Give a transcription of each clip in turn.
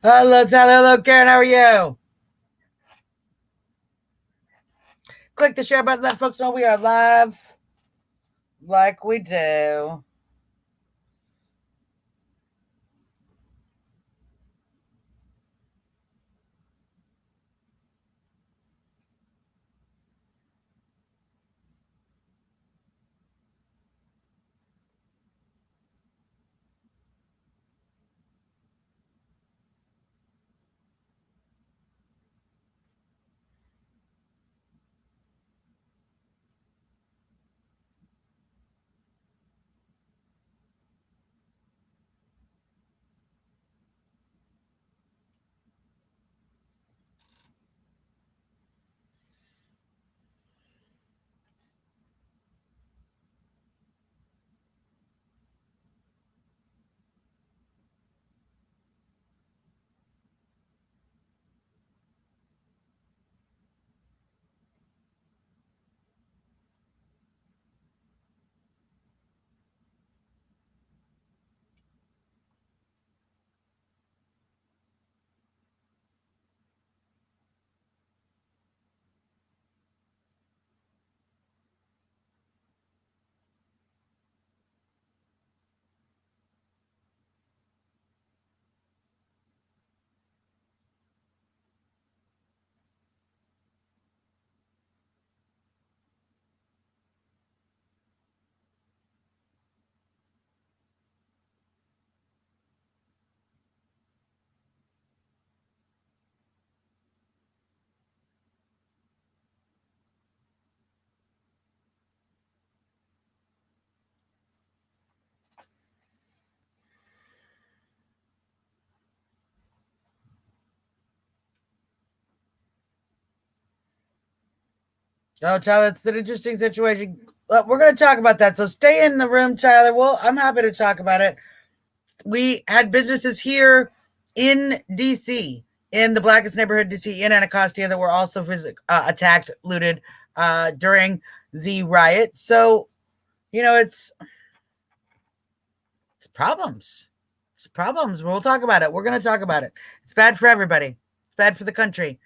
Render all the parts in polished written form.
Hello, Tyler. Hello, Karen. How are you? Click the share button. Let folks know we are live like we do. Oh, Tyler, it's an interesting situation. We're going to talk about that. So stay in the room, Tyler. Well, I'm happy to talk about it. We had businesses here in DC, in the blackest neighborhood, DC, in Anacostia, that were also attacked, looted during the riot. So, it's problems. It's problems. We'll talk about it. We're going to talk about it. It's bad for everybody. It's bad for the country.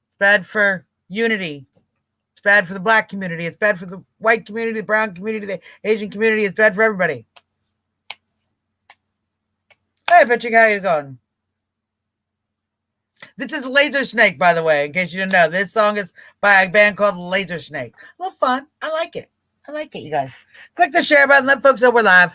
It's bad for unity. It's bad for the black community. It's bad for the white community, the brown community, the Asian community. It's bad for everybody. Hey, Patrick, how you going? This is Laser Snake, by the way, in case you didn't know. This song is by a band called Laser Snake. A little fun. I like it. I like it, you guys. Click the share button. Let folks know we're live.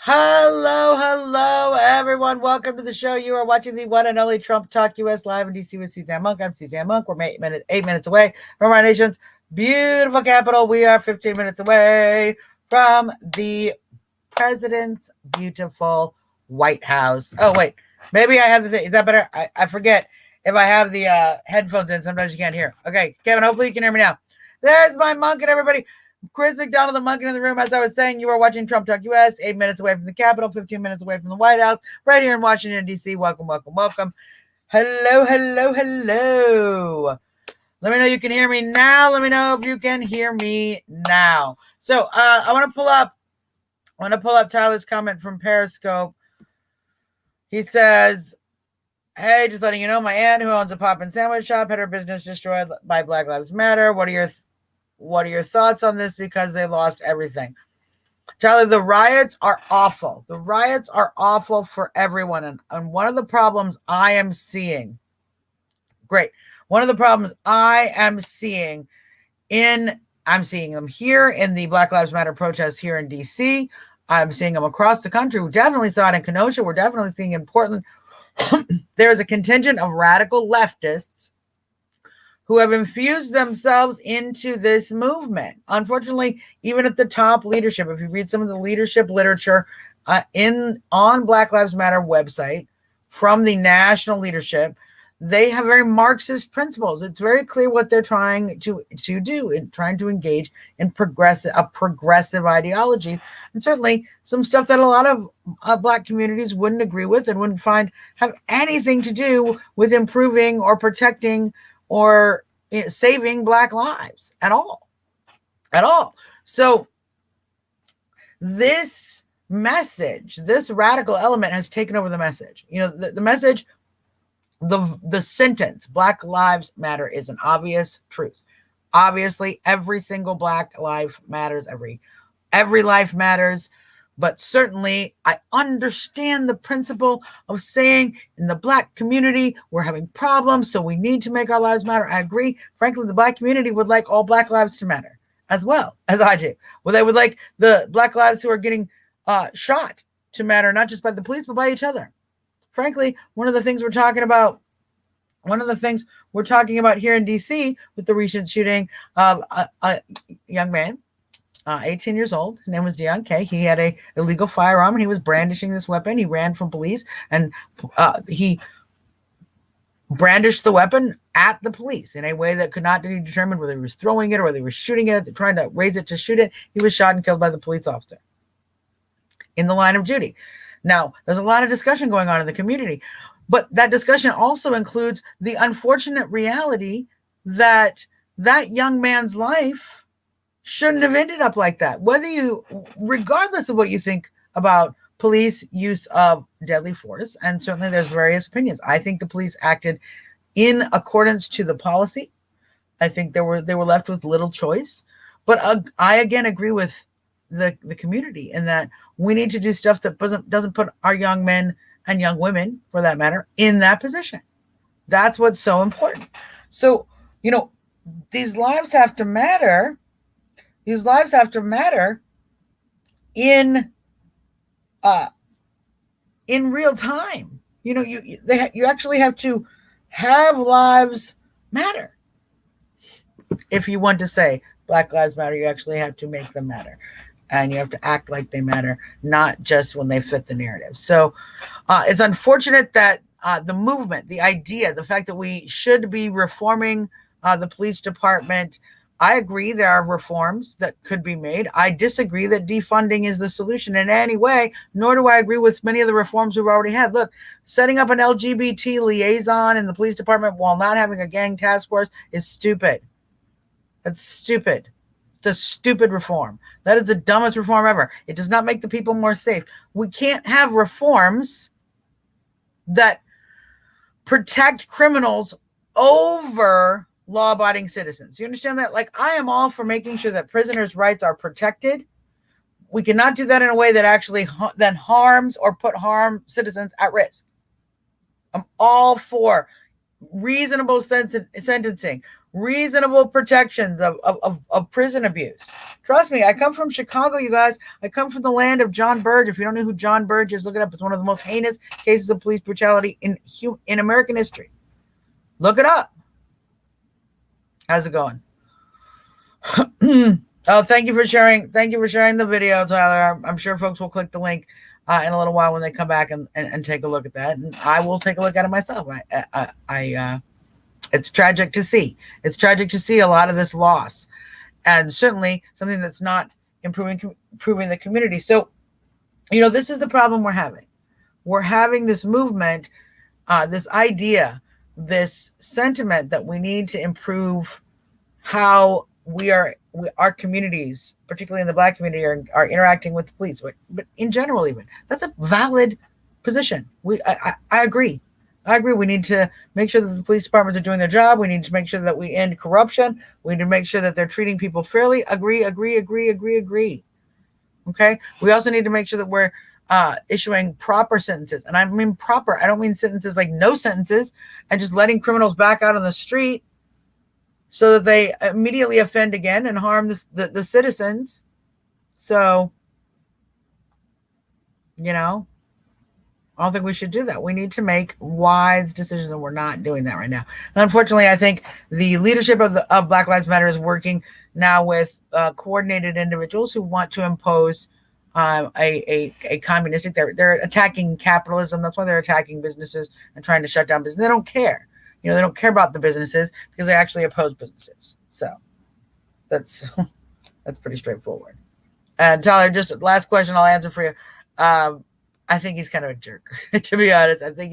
Hello, everyone. Welcome to the show. You are watching the one and only Trump Talk US live in DC with Suzzanne Monk. I'm Suzzanne Monk. We're 8 minutes away from our nation's beautiful capital. We are 15 minutes away from the president's beautiful White House. Oh, wait. Maybe I have the thing. Is that better? I forget if I have the headphones in. Sometimes you can't hear. Okay, Kevin, hopefully you can hear me now. There's my monk and everybody. Chris McDonald, the monkey in the room. As I was saying, you are watching Trump Talk US, 8 minutes away from the Capitol, 15 minutes away from the White House, right here in Washington, D.C. Welcome. Hello. Let me know you can hear me now. Let me know if you can hear me now. So I want to pull up Tyler's comment from Periscope. He says, hey, just letting you know, my aunt who owns a pop-in sandwich shop had her business destroyed by Black Lives Matter. What are your thoughts on this? Because they lost everything. Tyler, the riots are awful. The riots are awful for everyone. And one of the problems I am seeing, one of the problems I am seeing I'm seeing them here in the Black Lives Matter protests here in DC. I'm seeing them across the country. We definitely saw it in Kenosha. We're definitely seeing it in Portland. There is a contingent of radical leftists who have infused themselves into this movement. Unfortunately, even at the top leadership, if you read some of the leadership literature on Black Lives Matter website from the national leadership, they have very Marxist principles. It's very clear what they're trying to do in trying to engage in a progressive ideology, and certainly some stuff that a lot of Black communities wouldn't agree with and wouldn't find have anything to do with improving or protecting or saving Black lives at all. So this message, this radical element has taken over the message. The message, the sentence, Black Lives Matter, is an obvious truth. Obviously, every single Black life matters. Every life matters. But certainly, I understand the principle of saying in the Black community, we're having problems, so we need to make our lives matter. I agree. Frankly, the Black community would like all Black lives to matter as well as I do. Well, they would like the Black lives who are getting shot to matter, not just by the police, but by each other. Frankly, one of the things we're talking about here in DC with the recent shooting of a young man, 18 years old. His name was Deon K. He had a illegal firearm and he was brandishing this weapon. He ran from police and he brandished the weapon at the police in a way that could not be determined whether he was throwing it or whether he was shooting it, trying to raise it to shoot it. He was shot and killed by the police officer in the line of duty. Now, there's a lot of discussion going on in the community, but that discussion also includes the unfortunate reality that that young man's life shouldn't have ended up like that. Regardless of what you think about police use of deadly force, and certainly there's various opinions. I think the police acted in accordance to the policy. I think they were left with little choice. But I again agree with the community in that we need to do stuff that doesn't put our young men and young women, for that matter, in that position. That's what's so important. So, these lives have to matter. These lives have to matter in real time. You actually have to have lives matter. If you want to say Black Lives Matter, you actually have to make them matter. And you have to act like they matter, not just when they fit the narrative. So it's unfortunate that the movement, the idea, the fact that we should be reforming the police department, I agree there are reforms that could be made. I disagree that defunding is the solution in any way, nor do I agree with many of the reforms we've already had. Look, setting up an LGBT liaison in the police department while not having a gang task force is stupid. That's stupid. It's a stupid reform. That is the dumbest reform ever. It does not make the people more safe. We can't have reforms that protect criminals over law-abiding citizens. You understand that? Like, I am all for making sure that prisoners' rights are protected. We cannot do that in a way that actually then harms or harm citizens at risk. I'm all for reasonable sentencing, reasonable protections of prison abuse. Trust me, I come from Chicago, you guys. I come from the land of John Burge. If you don't know who John Burge is, look it up. It's one of the most heinous cases of police brutality in American history. Look it up. How's it going? Oh, thank you for sharing. Thank you for sharing the video, Tyler. I'm sure folks will click the link in a little while when they come back and take a look at that. And I will take a look at it myself. It's tragic to see. It's tragic to see a lot of this loss, and certainly something that's not improving the community. So, this is the problem we're having. We're having this movement, this idea, this sentiment that we need to improve how our communities, particularly in the Black community, are interacting with the police, but in general, even that's a valid position. I agree. I agree. We need to make sure that the police departments are doing their job. We need to make sure that we end corruption. We need to make sure that they're treating people fairly. Agree. Okay. We also need to make sure that we're issuing proper sentences. And I mean proper. I don't mean sentences like no sentences and just letting criminals back out on the street so that they immediately offend again and harm the citizens. So, I don't think we should do that. We need to make wise decisions, and we're not doing that right now. And unfortunately, I think the leadership of Black Lives Matter is working now with coordinated individuals who want to impose a communistic. They're attacking capitalism. That's why they're attacking businesses and trying to shut down business. They don't care. You know, they don't care about the businesses because they actually oppose businesses. So that's that's pretty straightforward. And Tyler, just last question I'll answer for you. I think he's kind of a jerk, to be honest. I think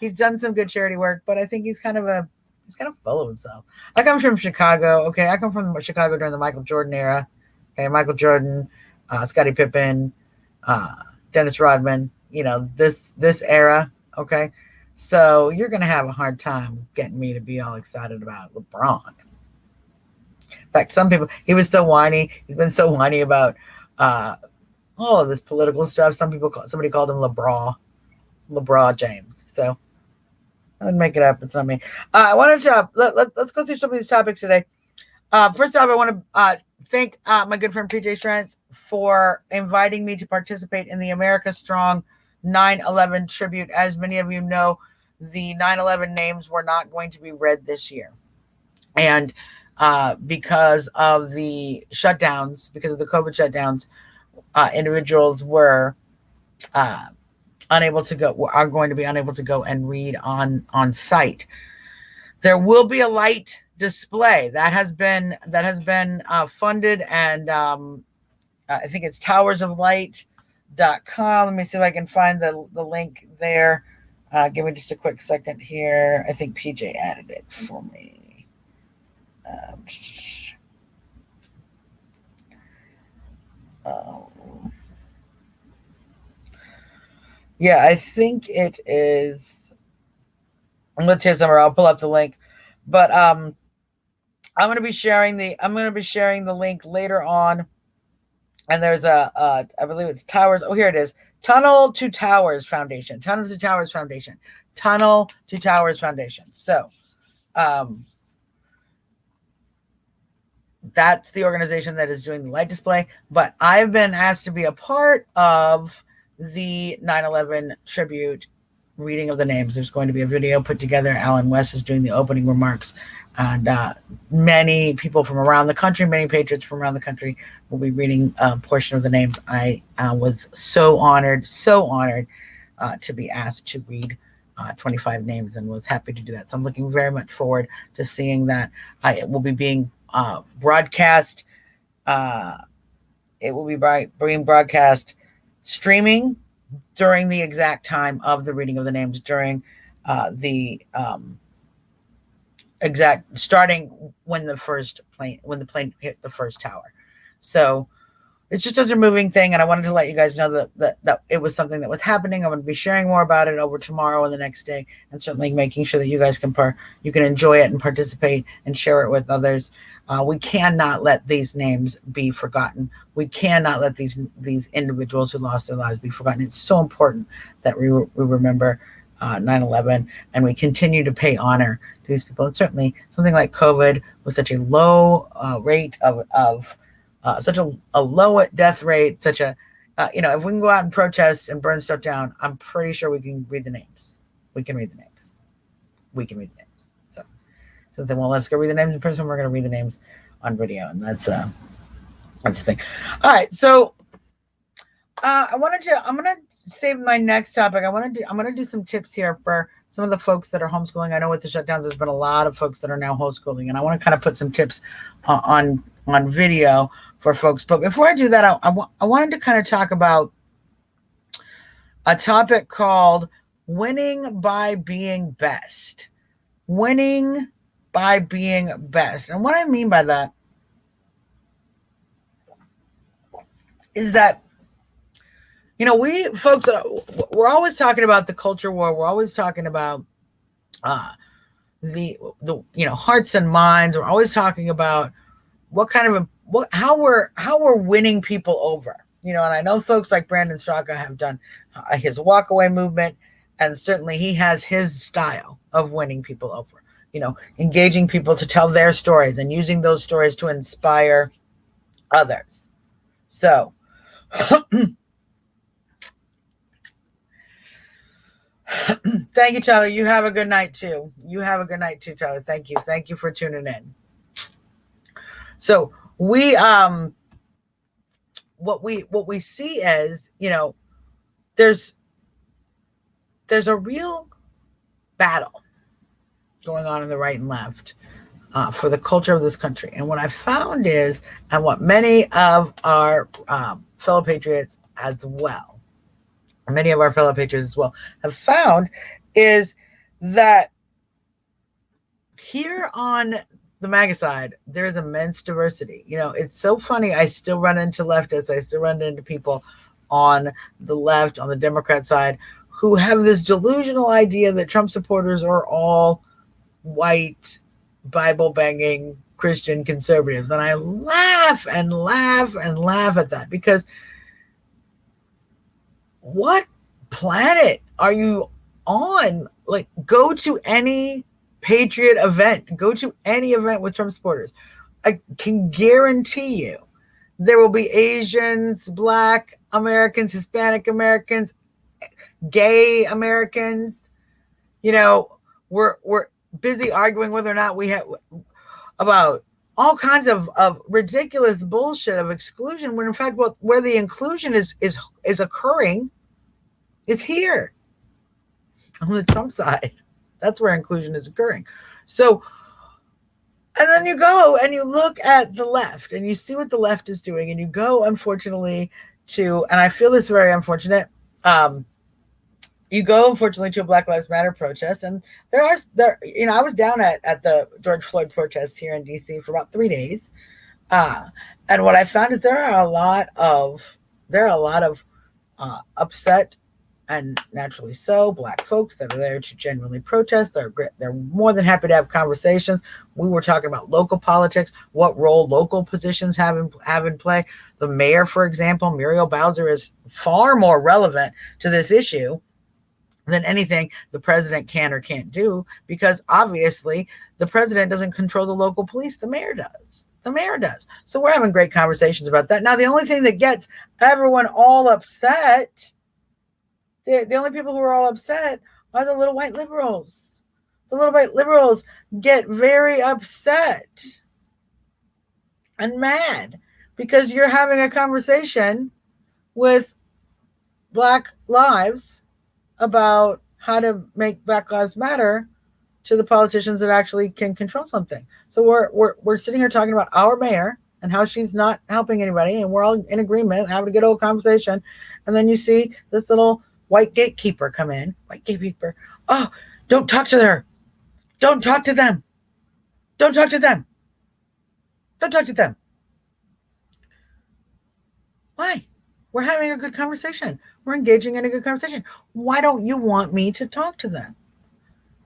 he's done some good charity work, but I think he's kind of full of himself. I come from Chicago. Okay. I come from Chicago during the Michael Jordan era. Okay. Michael Jordan, Scottie Pippen, Dennis Rodman, you know, this era. Okay. So you're going to have a hard time getting me to be all excited about LeBron. In fact, some people, he was so whiny. He's been so whiny about, all of this political stuff. Somebody called him LeBron James. So I didn't make it up. It's not me. I wanted to let's go through some of these topics today. First off, I want to thank my good friend PJ Shrentz for inviting me to participate in the America Strong 9/11 tribute. As many of you know, the 9/11 names were not going to be read this year, and because of the shutdowns, because of the COVID shutdowns. Individuals were are going to be unable to go and read on site. There will be a light display that has been funded, and I think it's towersoflight.com. Let me see if I can find the link there. Give me just a quick second here. I think PJ added it for me. Yeah, I think it is. Let's hear somewhere. I'll pull up the link, but I'm going to be sharing the link later on. And there's I believe it's Towers. Oh, here it is. Tunnel to Towers Foundation. So, that's the organization that is doing the light display. But I've been asked to be a part of the 9/11 tribute reading of the names. There's going to be a video put together. Alan West is doing the opening remarks, and many people from around the country, many patriots from around the country will be reading a portion of the names. I was so honored to be asked to read 25 names, and was happy to do that. So I'm looking very much forward to seeing that. It will be being broadcast. It will be being broadcast streaming during the exact time of the reading of the names, during the exact starting when the plane hit the first tower. So it's just such a moving thing, and I wanted to let you guys know that it was something that was happening. I'm going to be sharing more about it over tomorrow and the next day, and certainly making sure that you guys can enjoy it and participate and share it with others. We cannot let these names be forgotten. We cannot let these individuals who lost their lives be forgotten. It's so important that we remember 9/11, and we continue to pay honor to these people. And certainly something like COVID with such a low rate of such a low death rate, if we can go out and protest and burn stuff down, I'm pretty sure we can read the names. We can read the names. So since they won't let us go read the names in person, we're going to read the names on video, and that's the thing. All right, so I'm going to save my next topic. I'm going to do some tips here for some of the folks that are homeschooling. I know with the shutdowns, there's been a lot of folks that are now homeschooling, and I want to kind of put some tips on video for folks. But before I do that, I wanted to kind of talk about a topic called winning by being best. Winning by being best. And what I mean by that is that, we folks, we're always talking about the culture war. We're always talking about the hearts and minds. We're always talking about how we're winning people over. And I know folks like Brandon Straka have done his walkaway movement, and certainly he has his style of winning people over. Engaging people to tell their stories and using those stories to inspire others. So, thank you, Tyler. You have a good night too. Tyler. Thank you. Thank you for tuning in. So we what we see is, there's a real battle going on in the right and left for the culture of this country. And what I found is, and what many of our fellow patriots as well, have found is that here on the MAGA side, there is immense diversity. It's so funny. I still run into leftists. I still run into people on the left, on the Democrat side, who have this delusional idea that Trump supporters are all white, Bible-banging Christian conservatives. And I laugh and laugh and laugh at that, because what planet are you on? Like, go to any Patriot event, go to any event with Trump supporters. I can guarantee you there will be Asians, Black Americans, Hispanic Americans, gay Americans. We're busy arguing whether or not we have about all kinds of ridiculous bullshit of exclusion, when in fact where the inclusion is occurring is here on the Trump side. That's where inclusion is occurring. So, and then you go and you look at the left and you see what the left is doing, and you go, unfortunately, and I feel this very unfortunate, you go, unfortunately, to a Black Lives Matter protest, and I was down at the George Floyd protests here in DC for about 3 days, and what I found is there are a lot of upset, and naturally so, Black folks that are there to genuinely protest. They're more than happy to have conversations. We were talking about local politics, what role local positions have in play. The mayor, for example, Muriel Bowser, is far more relevant to this issue than anything the president can or can't do, because obviously the president doesn't control the local police. The mayor does. So we're having great conversations about that. Now, the only thing that gets everyone all upset, the only people who are all upset are the little white liberals. The little white liberals get very upset and mad because you're having a conversation with Black lives about how to make Black Lives Matter to the politicians that actually can control something. So we're sitting here talking about our mayor and how she's not helping anybody, and we're all in agreement, having a good old conversation, and then you see this little white gatekeeper come in. Oh, don't talk to her. Don't talk to them. Don't talk to them. Don't talk to them. Why? We're having a good conversation. We're engaging in a good conversation. Why don't you want me to talk to them?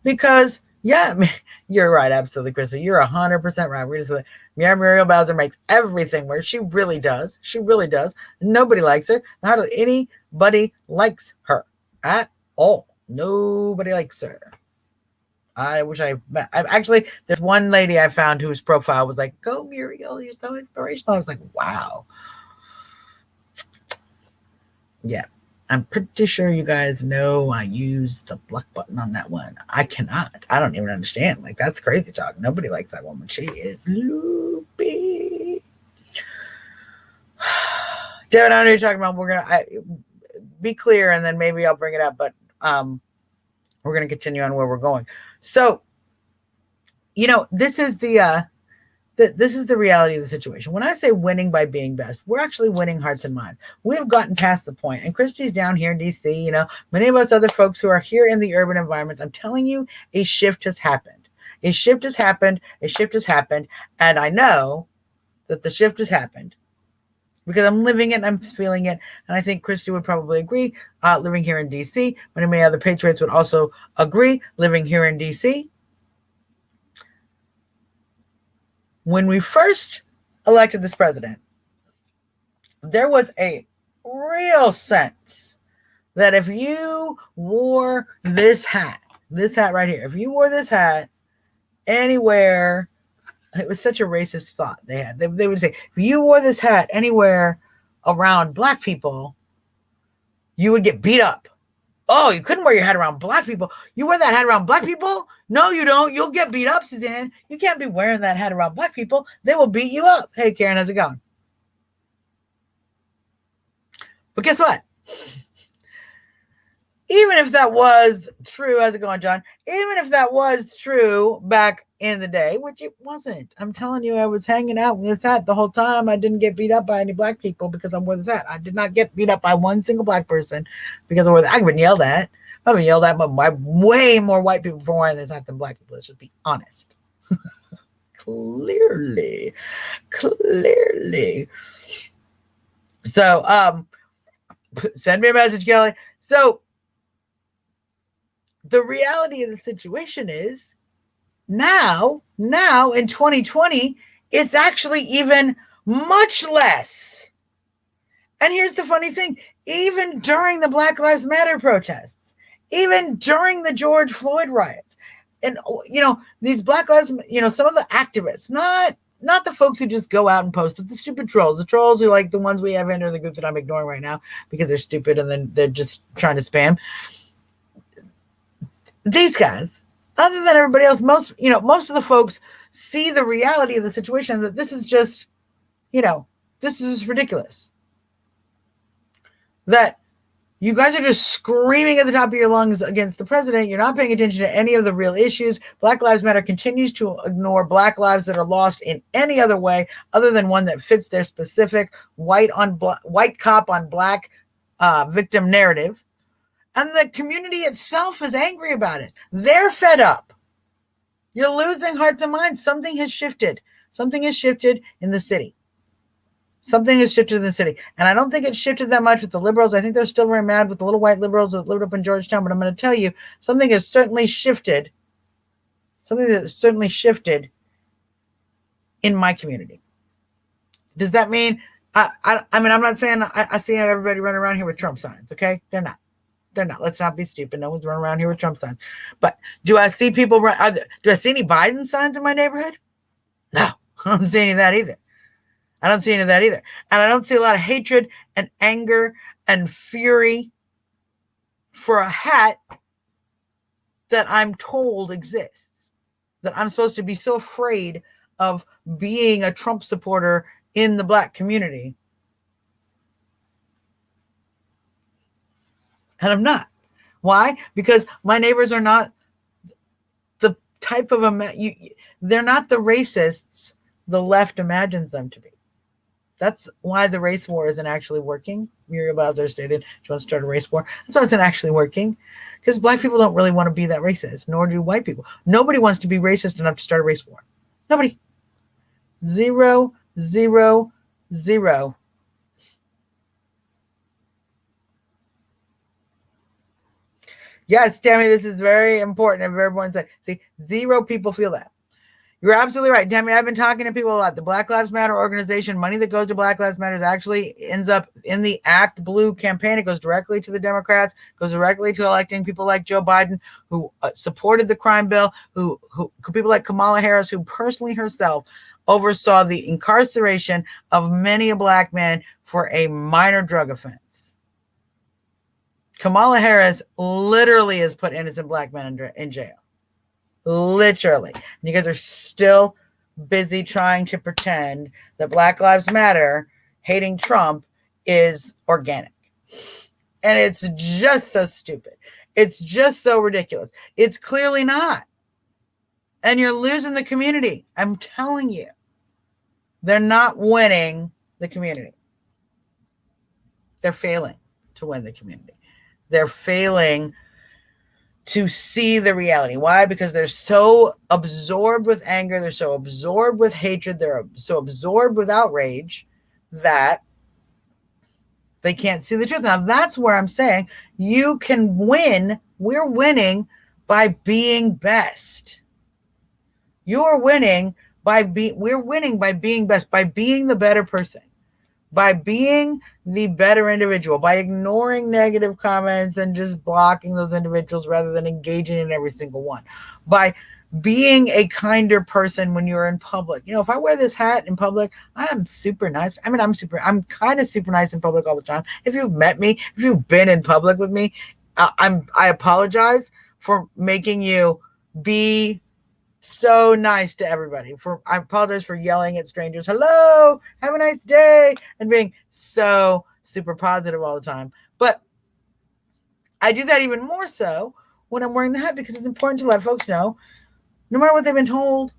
Because, yeah, you're right. Absolutely, Krista. You're 100% right. Muriel Bowser makes everything worse. She really does. Nobody likes her. Hardly anybody likes her at all. Nobody likes her. I wish actually, there's one lady I found whose profile was like, "Go Muriel, you're so inspirational." I was like, wow. Yeah. I'm pretty sure you guys know I used the block button on that one. I cannot. I don't even understand. Like, that's crazy talk. Nobody likes that woman. She is loopy. David, I know you're talking about. We're gonna be clear, and then maybe I'll bring it up. But we're gonna continue on where we're going. So, this is this is the reality of the situation. When I say winning by being best, we're actually winning hearts and minds. We have gotten past the point, and Christy's down here in DC, many of us other folks who are here in the urban environments, I'm telling you, a shift has happened. A shift has happened, and I know that the shift has happened because I'm living it and I'm feeling it, and I think Christy would probably agree, living here in DC, but many other patriots would also agree, living here in DC. When we first elected this president, there was a real sense that if you wore this hat right here, if you wore this hat anywhere, it was such a racist thought they had. They would say, if you wore this hat anywhere around Black people, you would get beat up. Oh, you couldn't wear your hat around Black people. You wear that hat around Black people? No, you don't. You'll get beat up, Suzzanne. You can't be wearing that hat around Black people. They will beat you up. Hey, Karen, how's it going? But guess what? even if that was true, how's it going, John? Even if that was true back in the day, which it wasn't. I'm telling you, I was hanging out with this hat the whole time. I didn't get beat up by any black people because I wore this hat. I did not get beat up by one single black person because I wore that. I've been yelled at. I've been yelled at by way more white people for wearing this hat than black people. Let's just be honest. Clearly. So, send me a message, Kelly. So, the reality of the situation is now in 2020, it's actually even much less. And here's the funny thing, even during the Black Lives Matter protests, even during the George Floyd riots, and, these Black Lives, some of the activists, not the folks who just go out and post, but the stupid trolls. The trolls are like the ones we have in the group that I'm ignoring right now because they're stupid and then they're just trying to spam. These guys, other than everybody else, most of the folks see the reality of the situation that this is just, this is ridiculous. That you guys are just screaming at the top of your lungs against the president. You're not paying attention to any of the real issues. Black Lives Matter continues to ignore black lives that are lost in any other way other than one that fits their specific white cop on black victim narrative. And the community itself is angry about it. They're fed up. You're losing hearts and minds. Something has shifted. Something has shifted in the city. Something has shifted in the city. And I don't think it shifted that much with the liberals. I think they're still very mad with the little white liberals that lived up in Georgetown. But I'm going to tell you, something has certainly shifted. Something that has certainly shifted in my community. Does that mean, I'm not saying I see everybody running around here with Trump signs, okay? They're not. Let's not be stupid. No one's running around here with Trump signs. But do I see people do I see any Biden signs in my neighborhood? No, I don't see any of that either. And I don't see a lot of hatred and anger and fury for a hat that I'm told exists. That I'm supposed to be so afraid of being a Trump supporter in the black community. And I'm not. Why? Because my neighbors are not the type of they're not the racists the left imagines them to be. That's why the race war isn't actually working. Muriel Bowser stated she wants to start a race war. That's why it's not actually working. Because black people don't really want to be that racist, nor do white people. Nobody wants to be racist enough to start a race war. Nobody. 0, 0, 0. Yes, Tammy, this is very important. If everyone said, see, 0 people feel that. You're absolutely right, Tammy. I've been talking to people a lot. The Black Lives Matter organization, money that goes to Black Lives Matter actually ends up in the Act Blue campaign. It goes directly to the Democrats, goes directly to electing people like Joe Biden, who supported the crime bill, who people like Kamala Harris, who personally herself oversaw the incarceration of many a black man for a minor drug offense. Kamala Harris literally has put innocent black men in jail. Literally. And you guys are still busy trying to pretend that Black Lives Matter, hating Trump, is organic. And it's just so stupid. It's just so ridiculous. It's clearly not. And you're losing the community. I'm telling you. They're not winning the community. They're failing to win the community. They're failing to see the reality. Why? Because they're so absorbed with anger. They're so absorbed with hatred. They're so absorbed with outrage that they can't see the truth. Now, that's where I'm saying you can win. We're winning by being best. You're winning we're winning by being best, by being the better person. By being the better individual, by ignoring negative comments and just blocking those individuals rather than engaging in every single one, by being a kinder person when you're in public. If I wear this hat in public, I'm super nice. I'm kind of super nice in public all the time. If you've met me, if you've been in public with me, I apologize for making you be so nice to everybody. I apologize for yelling at strangers, hello, have a nice day, and being so super positive all the time. But I do that even more so when I'm wearing the hat, because it's important to let folks know, no matter what they've been told,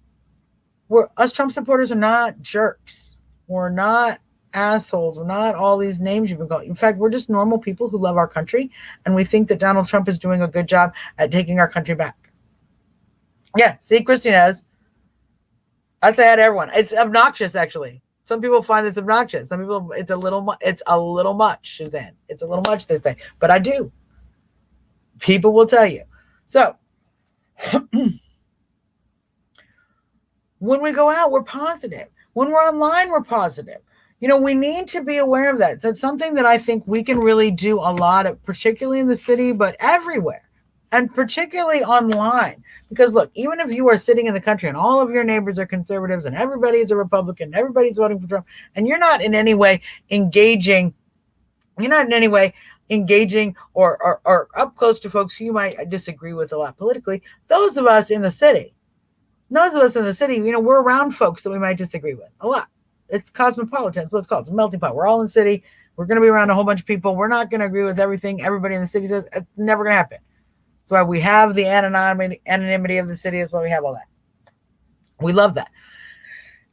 us Trump supporters are not jerks. We're not assholes. We're not all these names you've been called. In fact, we're just normal people who love our country, and we think that Donald Trump is doing a good job at taking our country back. Yeah, see, Christy knows. I say that to everyone. It's obnoxious, actually. Some people find this obnoxious. Some people, it's a little much, Suzzanne. It's a little much, they say. But I do. People will tell you. So, when we go out, we're positive. When we're online, we're positive. We need to be aware of that. That's something that I think we can really do a lot of, particularly in the city, but everywhere. And particularly online. Because look, even if you are sitting in the country and all of your neighbors are conservatives and everybody's a Republican, everybody's voting for Trump, and you're not in any way engaging, or up close to folks who you might disagree with a lot politically, those of us in the city, we're around folks that we might disagree with a lot. It's cosmopolitan. It's what it's called. It's a melting pot. We're all in the city. We're going to be around a whole bunch of people. We're not going to agree with everything everybody in the city says. It's never going to happen. That's why we have the anonymity of the city. That's why we have all that. We love that.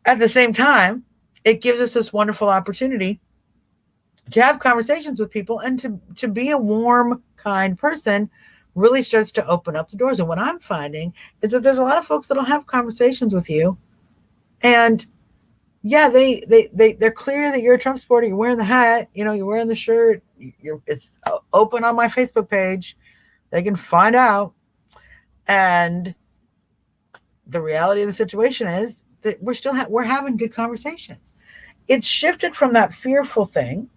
At the same time, it gives us this wonderful opportunity to have conversations with people, and to be a warm, kind person really starts to open up the doors. And what I'm finding is that there's a lot of folks that'll have conversations with you, and yeah, they're clear that you're a Trump supporter. You're wearing the hat, you're wearing the shirt. It's open on my Facebook page. They can find out. And the reality of the situation is that we're having good conversations. It's shifted from that fearful thing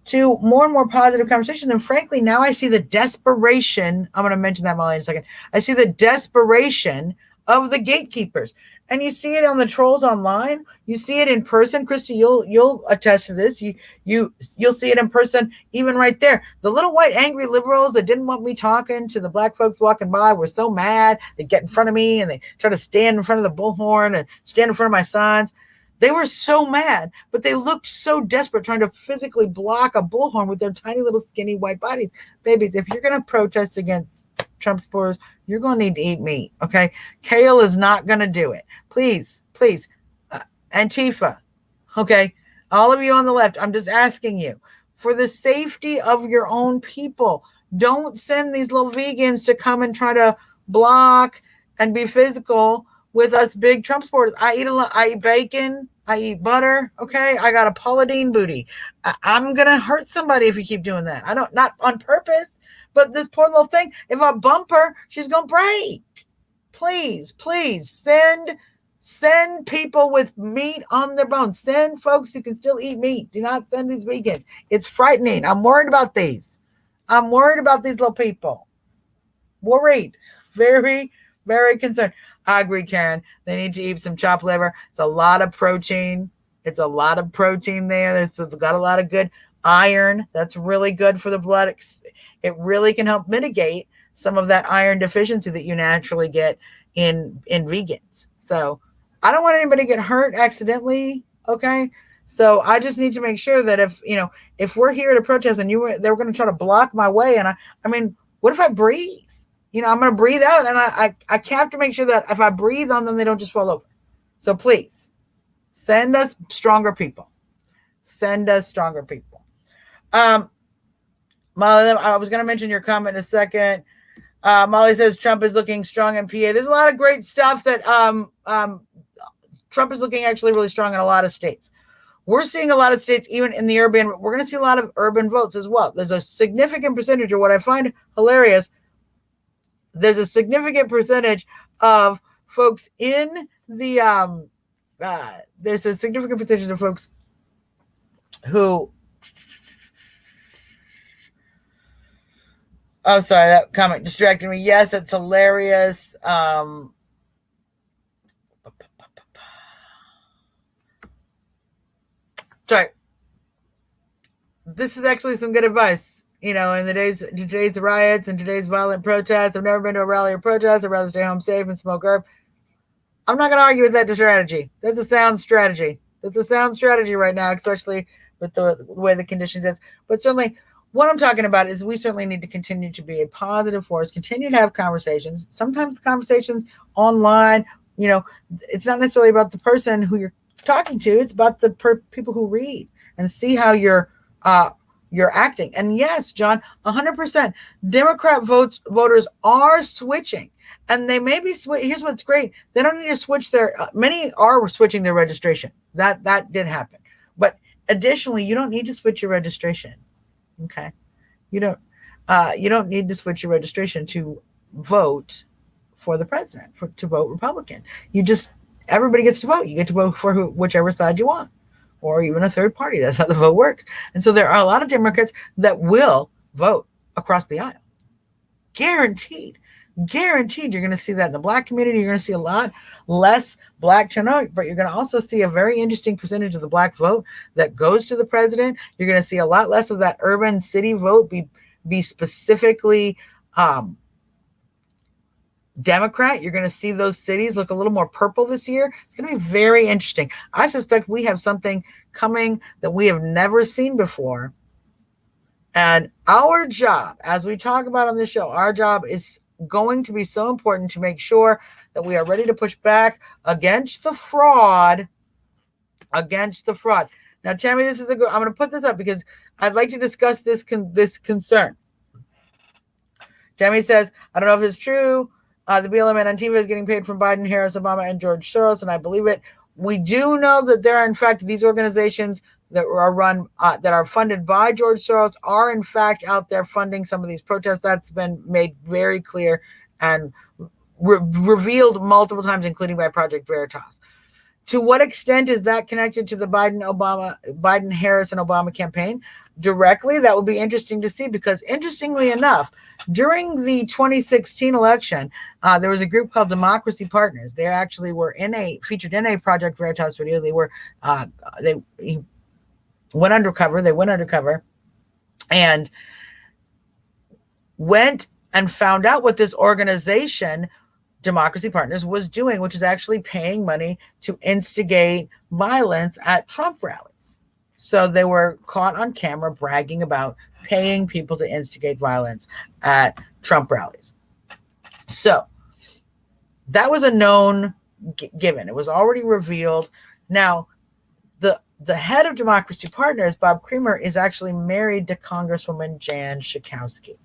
to more and more positive conversations. And frankly, now I see the desperation. I'm going to mention that, Molly, in a second. I see the desperation of the gatekeepers. And you see it on the trolls online. You see it in person. Christy, you'll attest to this. You'll see it in person, even right there. The little white angry liberals that didn't want me talking to the black folks walking by were so mad. They get in front of me and they try to stand in front of the bullhorn and stand in front of my signs. They were so mad, but they looked so desperate trying to physically block a bullhorn with their tiny little skinny white bodies. Babies, if you're going to protest against Trump supporters, you're going to need to eat meat, okay? Kale is not going to do it. Please, Antifa, okay? All of you on the left, I'm just asking you, for the safety of your own people, don't send these little vegans to come and try to block and be physical with us big Trump supporters. I eat bacon. I eat butter. Okay. I got a Paula Deen booty. I'm going to hurt somebody if you keep doing that. Not on purpose, but this poor little thing, if I bump her, she's going to break. Please send people with meat on their bones. Send folks who can still eat meat. Do not send these vegans. It's frightening. I'm worried about these. I'm worried about these little people. Worried. Very, very concerned. I agree, Karen. They need to eat some chopped liver. It's a lot of protein. It's a lot of protein there. It's got a lot of good iron. That's really good for the blood. It really can help mitigate some of that iron deficiency that you naturally get in vegans. So I don't want anybody to get hurt accidentally. Okay. So I just need to make sure that if we're here to protest and they're going to try to block my way. And I mean, what if I breathe? I'm going to breathe out, and I have to make sure that if I breathe on them, they don't just fall over. So please, send us stronger people. Send us stronger people. Molly, I was going to mention your comment in a second. Molly says Trump is looking strong in PA. There's a lot of great stuff that Trump is looking actually really strong in a lot of states. We're seeing a lot of states, even in the urban, we're going to see a lot of urban votes as well. There's a significant percentage of what I find hilarious. There's a significant percentage of folks in the, there's a significant percentage of folks who, oh, sorry, that comment distracted me. Yes, it's hilarious. Sorry. This is actually some good advice. In today's riots and today's violent protests, I've never been to a rally or protest. I'd rather stay home safe and smoke herb. I'm not going to argue with that strategy. That's a sound strategy. That's a sound strategy right now, especially with the way the conditions is. But certainly, what I'm talking about is we certainly need to continue to be a positive force, continue to have conversations. Sometimes the conversations online, it's not necessarily about the person who you're talking to. It's about the people who read and see how you're acting. And yes, John, 100% Democrat voters are switching. And they may be here's what's great. They don't need to switch many are switching their registration. That did happen. But additionally, you don't need to switch your registration. Okay. You don't need to switch your registration to vote for the president, to vote Republican. Everybody gets to vote. You get to vote for whichever side you want, or even a third party. That's how the vote works. And so there are a lot of Democrats that will vote across the aisle. Guaranteed. You're going to see that in the Black community. You're going to see a lot less Black turnout, but you're going to also see a very interesting percentage of the Black vote that goes to the president. You're going to see a lot less of that urban city vote be specifically Democrat. You're going to see those cities look a little more purple this year. It's going to be very interesting. I suspect we have something coming that we have never seen before. And our job, as we talk about on this show, our job is going to be so important to make sure that we are ready to push back against the fraud. Now, Tammy, I'm going to put this up because I'd like to discuss this concern. Tammy says, I don't know if it's true. The BLM and Antifa is getting paid from Biden, Harris, Obama, and George Soros, and I believe it. We do know that there are, in fact, these organizations that are run, that are funded by George Soros are, in fact, out there funding some of these protests. That's been made very clear and revealed multiple times, including by Project Veritas. To what extent is that connected to the Biden, Harris, and Obama campaign? Directly, that would be interesting to see, because interestingly enough, during the 2016 election, there was a group called Democracy Partners. They actually were featured in a Project Veritas video. They went undercover and went and found out what this organization, Democracy Partners, was doing, which is actually paying money to instigate violence at Trump rallies. So they were caught on camera bragging about paying people to instigate violence at Trump rallies. So that was a known given. It was already revealed. Now, the head of Democracy Partners, Bob Creamer, is actually married to Congresswoman Jan Schakowsky.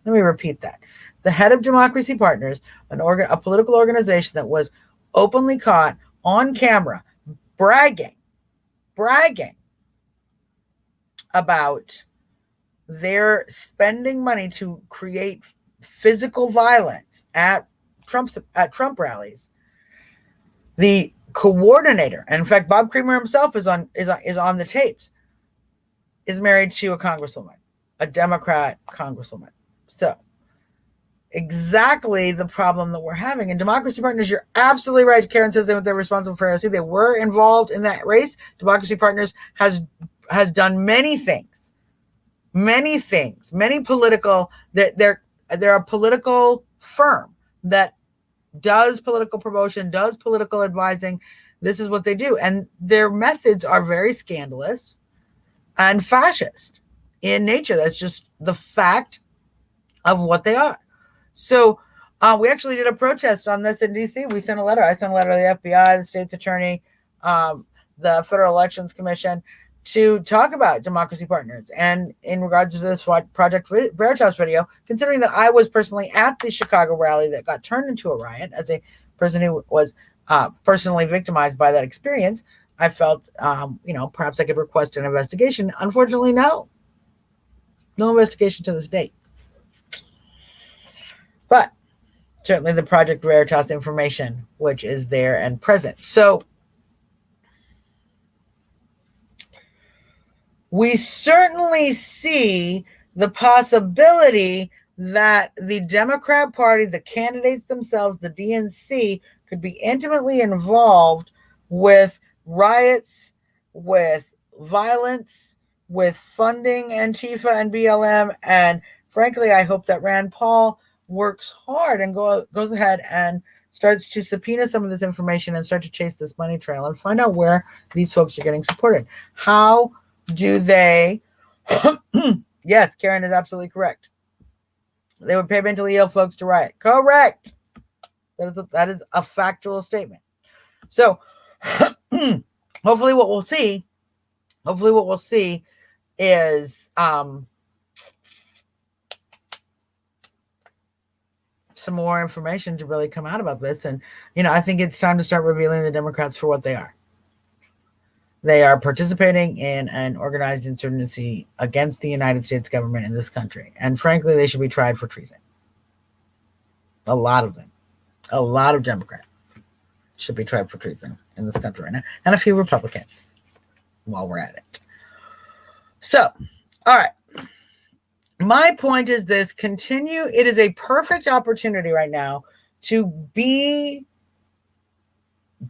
Let me repeat that. The head of Democracy Partners, a political organization that was openly caught on camera bragging about their spending money to create physical violence at Trump rallies. The coordinator, and in fact, Bob Creamer himself is on the tapes, is married to a congresswoman, a Democrat congresswoman. So exactly the problem that we're having. And Democracy Partners, you're absolutely right. Karen says they're responsible for AOC. They were involved in that race. Democracy Partners has done many things, many political, they're a political firm that does political promotion, does political advising. This is what they do. And their methods are very scandalous and fascist in nature. That's just the fact of what they are. So we actually did a protest on this in D.C. I sent a letter to the FBI, the state's attorney, the Federal Elections Commission, to talk about Democracy Partners. And in regards to this Project Veritas video, considering that I was personally at the Chicago rally that got turned into a riot, as a person who was personally victimized by that experience, I felt, perhaps I could request an investigation. Unfortunately, no investigation to this date. But certainly the Project Veritas information, which is there and present. So we certainly see the possibility that the Democrat Party, the candidates themselves, the DNC, could be intimately involved with riots, with violence, with funding Antifa and BLM. And frankly, I hope that Rand Paul works hard and goes ahead and starts to subpoena some of this information and start to chase this money trail and find out where these folks are getting supported. How do they Yes, Karen is absolutely correct. They would pay mentally ill folks to riot. Correct. That is a factual statement. So, hopefully, what we'll see is some more information to really come out about this. And I think it's time to start revealing the Democrats for what they are. They are participating in an organized insurgency against the United States government in this country. And frankly, they should be tried for treason. A lot of them. A lot of Democrats should be tried for treason in this country right now. And a few Republicans while we're at it. So, all right. My point is this. It is a perfect opportunity right now to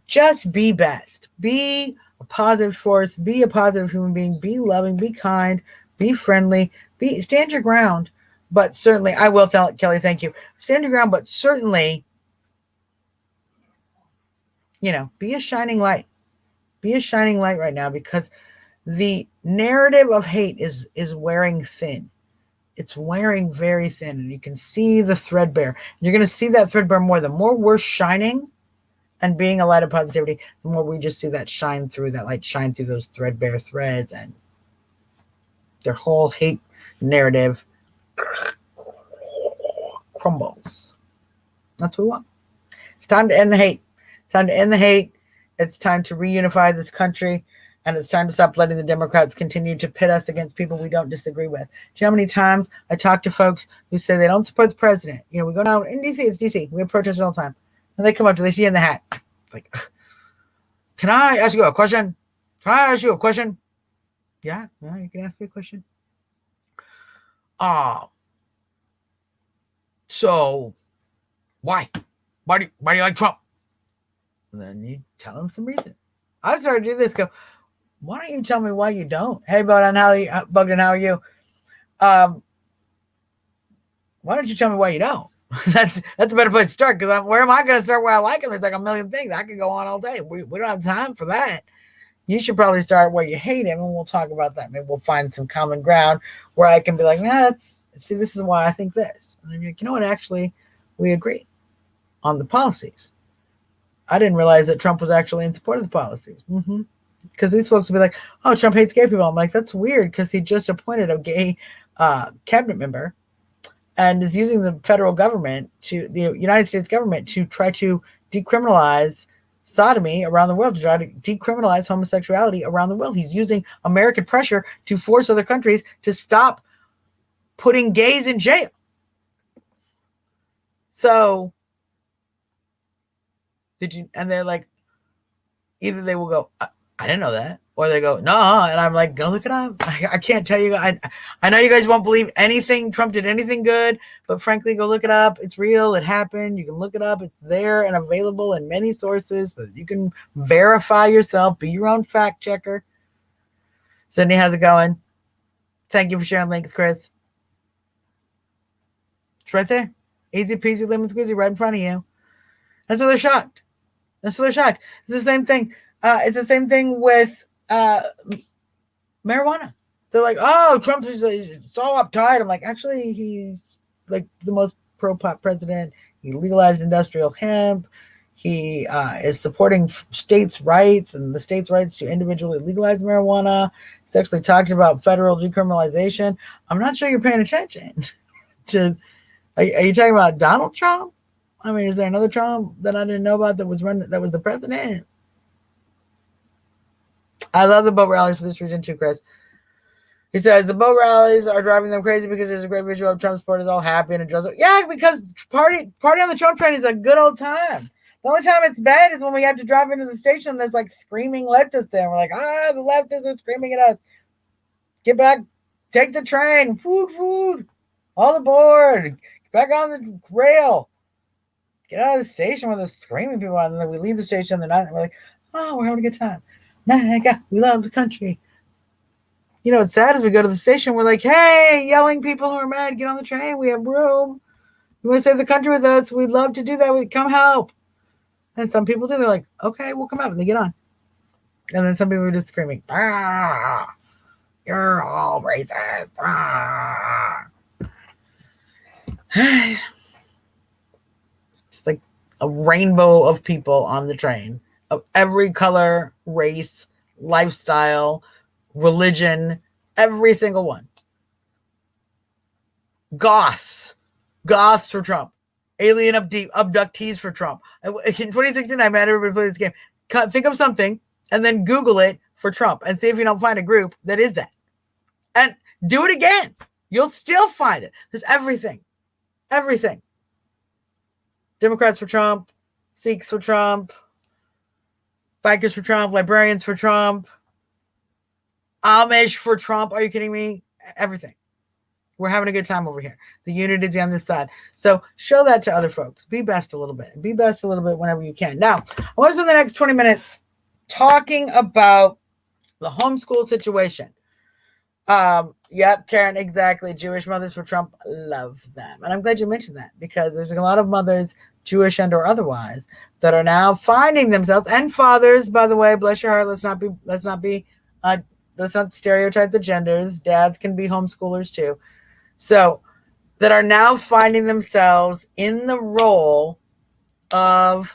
just be best. Be a positive force, be a positive human being, be loving, be kind, be friendly, stand your ground. But certainly, I will tell Kelly, thank you. Stand your ground, but certainly, be a shining light. Be a shining light right now, because the narrative of hate is wearing thin. It's wearing very thin, and you can see the threadbare. You're going to see that threadbare more. The more we're shining and being a light of positivity, the more we just see that light shine through those threadbare threads, and their whole hate narrative crumbles. That's what we want. It's time to end the hate. It's time to end the hate. It's time to reunify this country, and it's time to stop letting the Democrats continue to pit us against people we don't disagree with. Do you know how many times I talk to folks who say they don't support the president? We go down in D.C. It's D.C. We have protests all the time. And they come up to, they see in the hat. Like, can I ask you a question? Yeah, you can ask me a question. So why? Why do you like Trump? And then you tell them some reasons. I've started to do this. Go, why don't you tell me why you don't? Hey, Bogdan, how are you? Why don't you tell me why you don't? That's a better place to start, because where am I going to start where I like him? There's like a million things. I could go on all day. We don't have time for that. You should probably start where you hate him, and we'll talk about that. Maybe we'll find some common ground where I can be like, this is why I think this. And then you're like, you know what? Actually, we agree on the policies. I didn't realize that Trump was actually in support of the policies. Because these folks will be like, oh, Trump hates gay people. I'm like, that's weird, because he just appointed a gay cabinet member and is using the federal government, the United States government, to try to decriminalize sodomy around the world, to try to decriminalize homosexuality around the world. He's using American pressure to force other countries to stop putting gays in jail. So, and they're like, either they will go, I didn't know that, or they go, no, and I'm like, go look it up. I can't tell you. I know you guys won't believe anything. Trump did anything good, but frankly, go look it up. It's real. It happened. You can look it up. It's there and available in many sources so that you can verify yourself. Be your own fact checker. Sydney, how's it going? Thank you for sharing links, Chris. It's right there. Easy peasy, lemon squeezy, right in front of you. And so they're shocked. It's the same thing. It's the same thing with marijuana. They're like, oh, Trump is so uptight. I'm like, actually, he's like the most pro-pot president. He legalized industrial hemp. He is supporting states' rights and the states' rights to individually legalize marijuana. He's actually talking about federal decriminalization. I'm not sure you're paying attention to. Are you talking about Donald Trump? I mean, is there another Trump that I didn't know about that was the president? I love the boat rallies for this reason too, Chris. He says the boat rallies are driving them crazy because there's a great visual of Trump supporters all happy and enjoying. Yeah, because party on the Trump train is a good old time. The only time it's bad is when we have to drive into the station and there's like screaming leftists there. We're like, the leftists are screaming at us. Get back, take the train, food, all aboard, get back on the rail. Get out of the station with the screaming people, and then we leave the station. They're not. And we're like, we're having a good time. Mega, we love the country. You know what's sad is we go to the station. We're like, hey, yelling people who are mad, get on the train. We have room. You want to save the country with us? We'd love to do that. We come help. And some people do. They're like, okay, we'll come out, and they get on. And then some people are just screaming. You're all racist. It's like a rainbow of people on the train of every color, race, lifestyle, religion, every single one. Goths for Trump. Alien abductees for Trump. In 2016, I made everybody play this game. Think of something and then Google it for Trump and see if you don't find a group that is that. And do it again. You'll still find it. There's everything. Everything. Democrats for Trump, Sikhs for Trump, bikers for Trump, librarians for Trump, Amish for Trump. Are you kidding me? Everything. We're having a good time over here. The unit is on this side. So show that to other folks. Be best a little bit. Be best a little bit whenever you can. Now, I want to spend the next 20 minutes talking about the homeschool situation. Yep, Karen, exactly. Jewish mothers for Trump, love them. And I'm glad you mentioned that because there's a lot of mothers, Jewish and or otherwise, that are now finding themselves, and fathers, by the way, bless your heart, let's not stereotype the genders. Dads can be homeschoolers too. So that are now finding themselves in the role of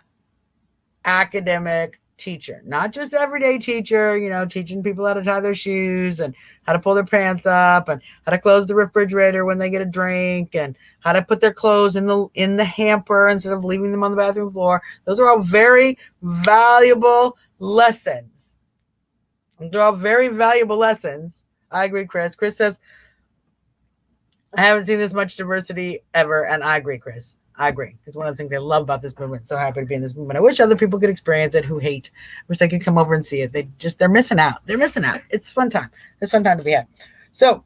academic teacher, not just everyday teacher, teaching people how to tie their shoes and how to pull their pants up and how to close the refrigerator when they get a drink and how to put their clothes in the hamper instead of leaving them on the bathroom floor. Those are all very valuable lessons. They're all very valuable lessons. I agree, Chris. Chris says, I haven't seen this much diversity ever, and I agree, Chris. I agree. It's one of the things I love about this movement. So happy to be in this movement. I wish other people could experience it who hate. I wish they could come over and see it. They're missing out. They're missing out. It's a fun time. It's a fun time to be had. So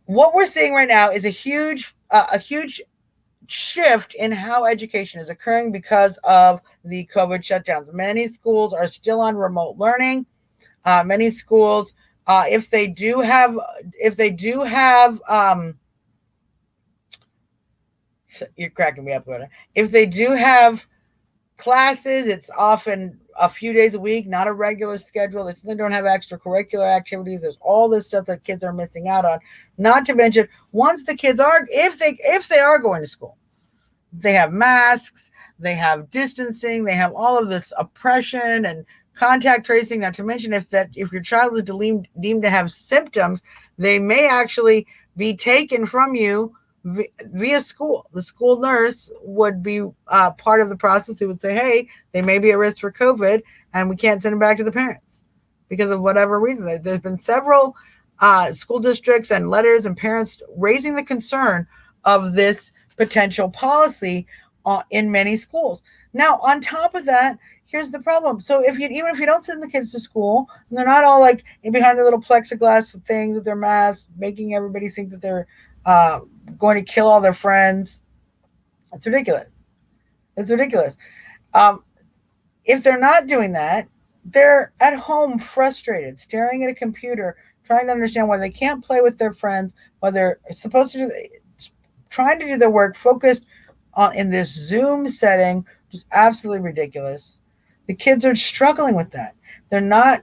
what we're seeing right now is a huge shift in how education is occurring because of the COVID shutdowns. Many schools are still on remote learning. Many schools, if they do have, you're cracking me up, Lorna. If they do have classes, it's often a few days a week, not a regular schedule. They don't have extracurricular activities. There's all this stuff that kids are missing out on. Not to mention, once the kids are, if they are going to school, they have masks, they have distancing, they have all of this oppression and contact tracing. Not to mention, if your child is deemed to have symptoms, they may actually be taken from you via school. The school nurse would be part of the process. Who would say, hey, they may be at risk for COVID and we can't send them back to the parents because of whatever reason. There's been several school districts and letters and parents raising the concern of this potential policy in many schools. Now, on top of that, here's the problem. So even if you don't send the kids to school, and they're not all like behind their little plexiglass things with their masks, making everybody think that they're going to kill all their friends. It's ridiculous. It's ridiculous. If they're not doing that, they're at home frustrated, staring at a computer, trying to understand why they can't play with their friends, why they're supposed to trying to do their work focused in this Zoom setting, which is absolutely ridiculous. The kids are struggling with that. They're not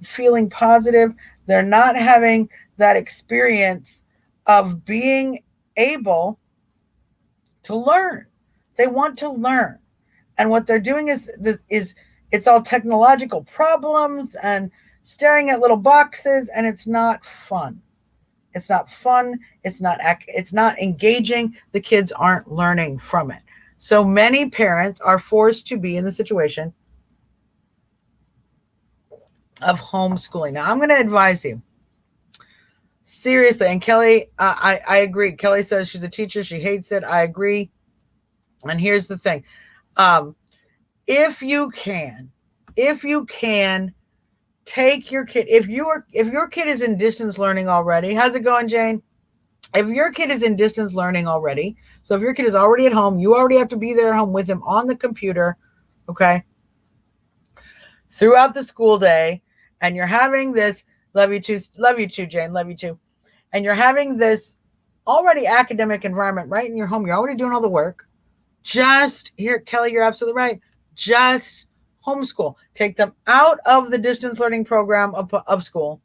feeling positive. They're not having that experience of being able to learn. They want to learn. And what they're doing is it's all technological problems and staring at little boxes, and it's not fun. It's not fun. It's not engaging. The kids aren't learning from it. So many parents are forced to be in the situation of homeschooling. Now, I'm going to advise you. Seriously, and Kelly, I agree. Kelly says she's a teacher. She hates it. I agree. And here's the thing. If you can take your kid, if your kid is in distance learning already, how's it going, Jane? If your kid is in distance learning already, so if your kid is already at home, you already have to be there at home with him on the computer, okay, throughout the school day, and you're having this, love you too, Jane, love you too, and you're having this already academic environment right in your home, you're already doing all the work, just, here, Kelly, you're absolutely right, just homeschool. Take them out of the distance learning program of school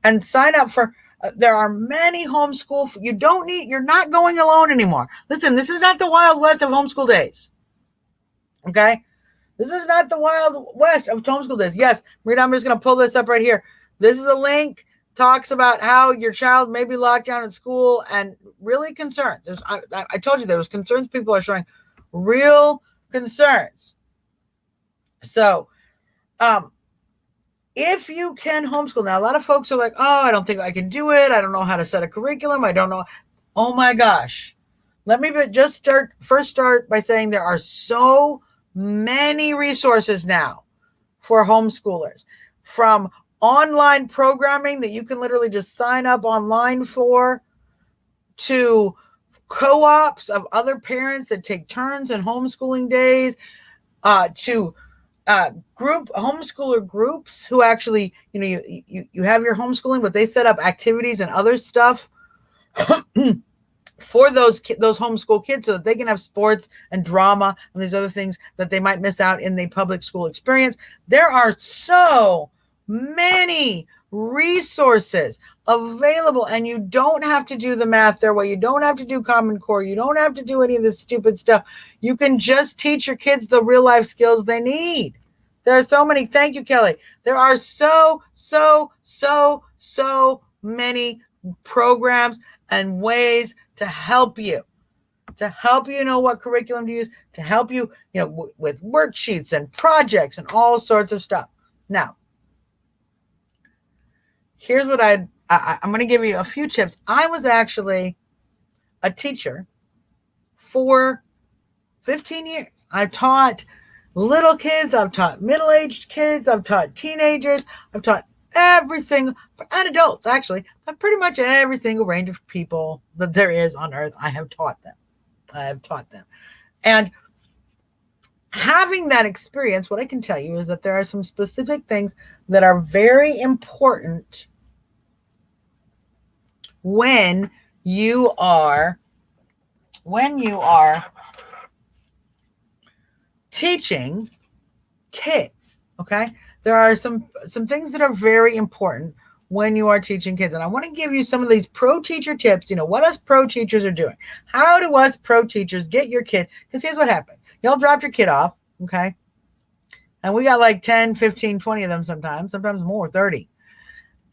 and sign up for, there are many homeschool, you're not going alone anymore. Listen, this is not the Wild West of homeschool days. Okay? This is not the Wild West of homeschool days. Yes, Marita, I'm just going to pull this up right here. This is a link, talks about how your child may be locked down at school and really concerns. I told you there was concerns. People are showing real concerns. So, if you can homeschool, now a lot of folks are like, oh, I don't think I can do it. I don't know how to set a curriculum. I don't know. Oh my gosh. Let me first start by saying there are so many resources now for homeschoolers, from online programming that you can literally just sign up online for, to co-ops of other parents that take turns in homeschooling days, to homeschooler groups who actually, you have your homeschooling, but they set up activities and other stuff for those homeschool kids so that they can have sports and drama and these other things that they might miss out in the public school experience. There are so many resources available, and you don't have to do the math their way. You don't have to do Common Core. You don't have to do any of this stupid stuff. You can just teach your kids the real life skills they need. There are so many. Thank you, Kelly. There are so many programs and ways to help you know what curriculum to use, to help you, with worksheets and projects and all sorts of stuff. Now, here's what I'm going to give you a few tips. I was actually a teacher for 15 years. I taught little kids, I've taught middle-aged kids, I've taught teenagers, I've taught and adults actually, but pretty much every single range of people that there is on earth, I have taught them. And having that experience, what I can tell you is that there are some specific things that are very important when you are teaching kids. Okay, there are some things that are very important when you are teaching kids, and I want to give you some of these pro teacher tips. What us pro teachers are doing. How do us pro teachers get your kid? Because here's what happens: y'all dropped your kid off, okay, and we got like 10, 15, 20 of them sometimes more, 30,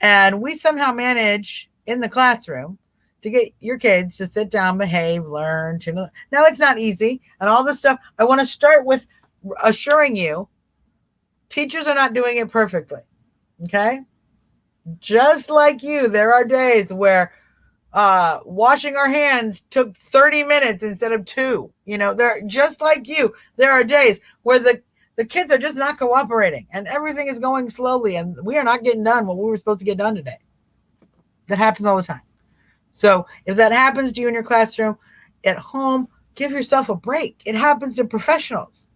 and we somehow manage in the classroom to get your kids to sit down, behave, learn. Now, it's not easy, and all this stuff. I want to start with assuring you, teachers are not doing it perfectly, okay? Just like you, there are days where washing our hands took 30 minutes instead of 2. They're just like you. There are days where the kids are just not cooperating, and everything is going slowly, and we are not getting done what we were supposed to get done today. That happens all the time. So if that happens to you in your classroom, at home, give yourself a break. It happens to professionals.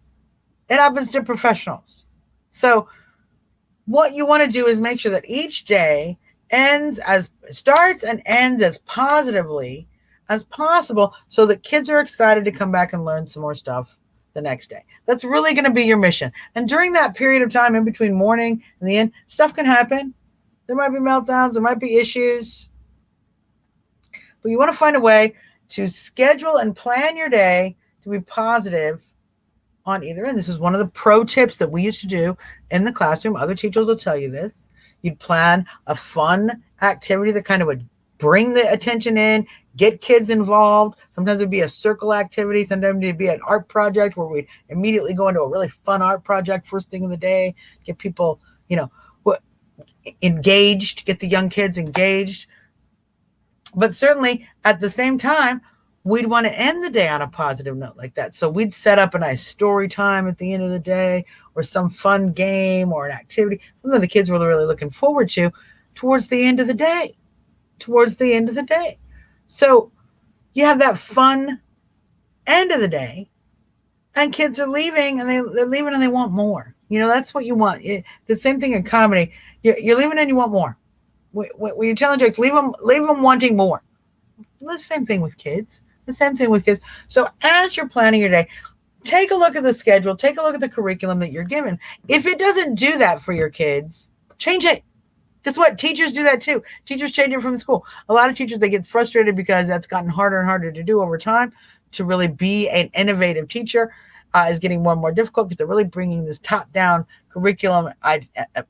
So what you want to do is make sure that each day starts and ends as positively as possible, so that kids are excited to come back and learn some more stuff the next day. That's really going to be your mission. And during that period of time in between morning and the end, stuff can happen. There might be meltdowns, there might be issues, but you want to find a way to schedule and plan your day to be positive on either end. This is one of the pro tips that we used to do in the classroom. Other teachers will tell you this. You'd plan a fun activity that kind of would bring the attention in, get kids involved. Sometimes it'd be a circle activity. Sometimes it'd be an art project where we'd immediately go into a really fun art project first thing in the day, get people, engaged, get the young kids engaged. But certainly at the same time, we'd want to end the day on a positive note like that. So we'd set up a nice story time at the end of the day, or some fun game or an activity, something the kids were really looking forward to towards the end of the day. So you have that fun end of the day, and kids are leaving, and they're leaving and they want more. That's what you want. The same thing in comedy. You're leaving and you want more. When you're telling jokes, leave them wanting more. The same thing with kids. So as you're planning your day, take a look at the schedule, take a look at the curriculum that you're given. If it doesn't do that for your kids, change it. Guess what? Teachers do that too. Teachers change it from school. A lot of teachers, they get frustrated because that's gotten harder and harder to do over time. To really be an innovative teacher is getting more and more difficult because they're really bringing this top-down curriculum